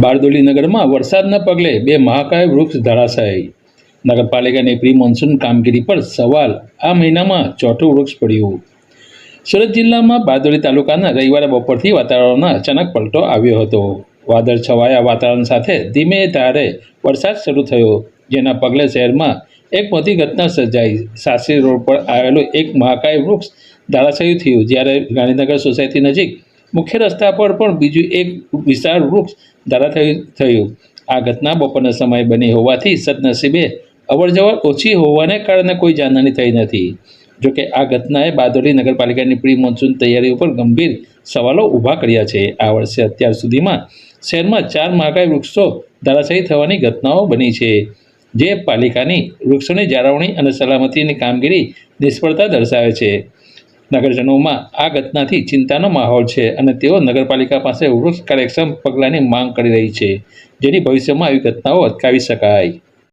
બારડોલી નગરમાં વરસાદના પગલે 2 મહાકાય વૃક્ષ ધરાશાયી. નગરપાલિકાની પ્રી મોન્સૂન કામગીરી પર સવાલ. આ મહિનામાં ચોથું વૃક્ષ પડ્યું. સુરત જિલ્લામાં બારડોલી તાલુકાના રવિવારે બપોરથી વાતાવરણમાં અચાનક પલટો આવ્યો હતો. વાદળ છવાયા વાતાવરણ સાથે ધીમે ધારે વરસાદ શરૂ થયો, જેના પગલે શહેરમાં એક મોટી ઘટના સર્જાઈ. સાસરી રોડ પર આવેલું એક મહાકાય વૃક્ષ ધરાશાયી થયું, જ્યારે ગાંધીનગર સોસાયટી નજીક મુખ્ય રસ્તા પર પણ બીજું એક વિશાળ વૃક્ષ ધરાશાયી થયું. આ ઘટના બપોરના સમયે બની હોવાથી સદનસીબે અવરજવર ઓછી હોવાને કારણે કોઈ જાનહાની થઈ નથી. જોકે આ ઘટનાએ બારડોલી નગરપાલિકાની પ્રી મોન્સૂન તૈયારીઓ પર ગંભીર સવાલો ઊભા કર્યા છે. આ વર્ષે અત્યાર સુધીમાં શહેરમાં 4 મહાકાય વૃક્ષો ધરાશાયી થવાની ઘટનાઓ બની છે, જે પાલિકાની વૃક્ષોની જાળવણી અને સલામતીની કામગીરી નિષ્ફળતા દર્શાવે છે. નગરજનોમાં આ ઘટનાથી ચિંતાનો માહોલ છે અને તેઓ નગરપાલિકા પાસે વૃક્ષ કાર્યક્ષમ પગલાંની માંગ કરી રહી છે, જેથી ભવિષ્યમાં આવી ઘટનાઓ અટકાવી શકાય.